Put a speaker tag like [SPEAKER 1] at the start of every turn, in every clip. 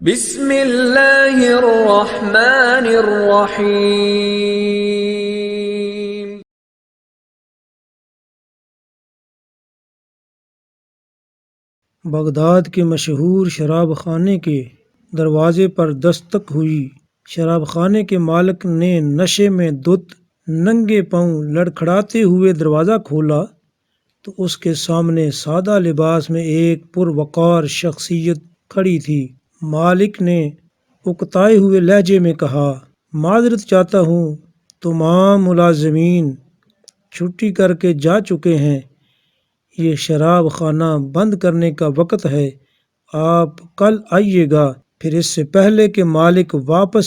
[SPEAKER 1] بسم اللہ الرحمن الرحیم۔
[SPEAKER 2] بغداد کے مشہور شراب خانے کے دروازے پر دستک ہوئی۔ شراب خانے کے مالک نے نشے میں دھت ننگے پاؤں لڑکھڑاتے ہوئے دروازہ کھولا تو اس کے سامنے سادہ لباس میں ایک پروقار شخصیت کھڑی تھی۔ مالک نے اکتائے ہوئے لہجے میں کہا، معذرت چاہتا ہوں، تمام ملازمین چھٹی کر کے جا چکے ہیں، یہ شراب خانہ بند کرنے کا وقت ہے، آپ کل آئیے گا۔ پھر اس سے پہلے کہ مالک واپس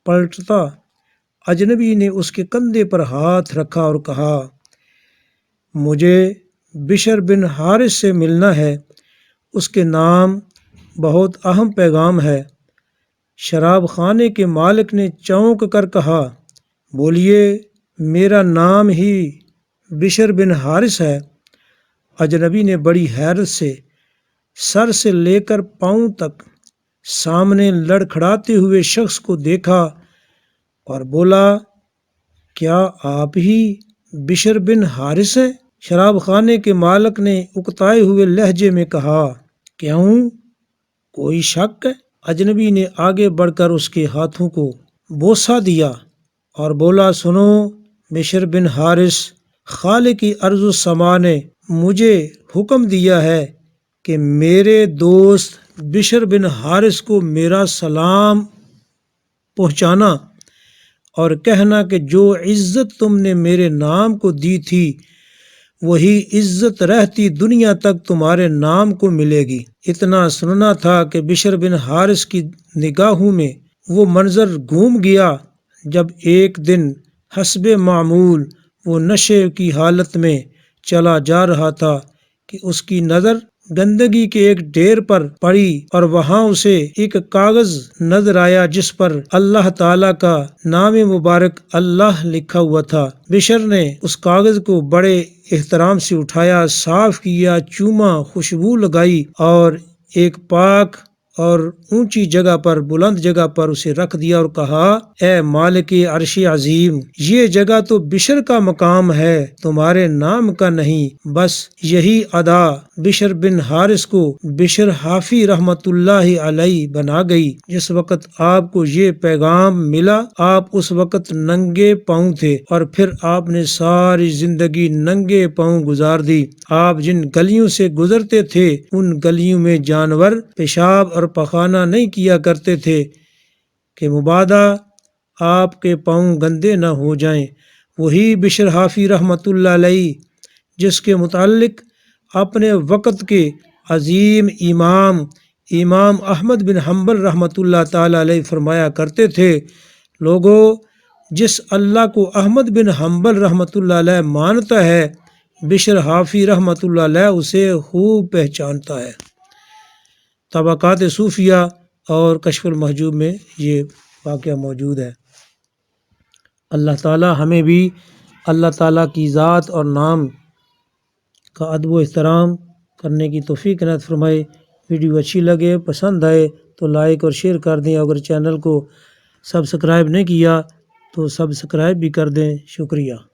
[SPEAKER 2] پلٹتا، اجنبی نے اس کے کندھے پر ہاتھ رکھا اور کہا، مجھے بشر بن حارث سے ملنا ہے، اس کے نام بہت اہم پیغام ہے۔ شراب خانے کے مالک نے چونک کر کہا، بولیے، میرا نام ہی بشر بن حارث ہے۔ اجنبی نے بڑی حیرت سے سر سے لے کر پاؤں تک سامنے لڑکھڑاتے ہوئے شخص کو دیکھا اور بولا، کیا آپ ہی بشر بن حارث ہیں؟ شراب خانے کے مالک نے اکتائے ہوئے لہجے میں کہا، کیوں، کوئی شک ہے؟ اجنبی نے آگے بڑھ کر اس کے ہاتھوں کو بوسہ دیا اور بولا، سنو بشر بن حارث، خالق ارض و سما نے مجھے حکم دیا ہے کہ میرے دوست بشر بن حارث کو میرا سلام پہنچانا اور کہنا کہ جو عزت تم نے میرے نام کو دی تھی وہی عزت رہتی دنیا تک تمہارے نام کو ملے گی۔ اتنا سننا تھا کہ بشر بن حارث کی نگاہوں میں وہ منظر گھوم گیا جب ایک دن حسب معمول وہ نشے کی حالت میں چلا جا رہا تھا کہ اس کی نظر گندگی کے ایک ڈھیر پر پڑی اور وہاں اسے ایک کاغذ نظر آیا جس پر اللہ تعالیٰ کا نام مبارک اللہ لکھا ہوا تھا۔ بشر نے اس کاغذ کو بڑے احترام سے اٹھایا، صاف کیا، چوما، خوشبو لگائی اور ایک پاک اور اونچی جگہ پر، بلند جگہ پر اسے رکھ دیا اور کہا، اے مالک عرش عظیم، یہ جگہ تو بشر کا مقام ہے، تمہارے نام کا نہیں۔ بس یہی ادا بشر بن حارث کو بشر حافی رحمت اللہ علیہ بنا گئی۔ جس وقت آپ کو یہ پیغام ملا آپ اس وقت ننگے پاؤں تھے اور پھر آپ نے ساری زندگی ننگے پاؤں گزار دی۔ آپ جن گلیوں سے گزرتے تھے ان گلیوں میں جانور پیشاب اور پخانہ نہیں کیا کرتے تھے کہ مبادا آپ کے پاؤں گندے نہ ہو جائیں۔ وہی بشر حافی رحمت اللہ علیہ جس کے متعلق اپنے وقت کے عظیم امام احمد بن حنبل رحمت اللہ تعالی علیہ فرمایا کرتے تھے، لوگو، جس اللہ کو احمد بن حنبل رحمت اللہ علیہ مانتا ہے بشر حافی رحمت اللہ علیہ اسے خوب پہچانتا ہے۔ طبقات صوفیہ اور کشف المحجوب میں یہ واقعہ موجود ہے۔ اللہ تعالی ہمیں بھی اللہ تعالیٰ کی ذات اور نام کا ادب و احترام کرنے کی توفیق عنایت فرمائے۔ ویڈیو اچھی لگے، پسند آئے تو لائک اور شیئر کر دیں، اگر چینل کو سبسکرائب نہیں کیا تو سبسکرائب بھی کر دیں۔ شکریہ۔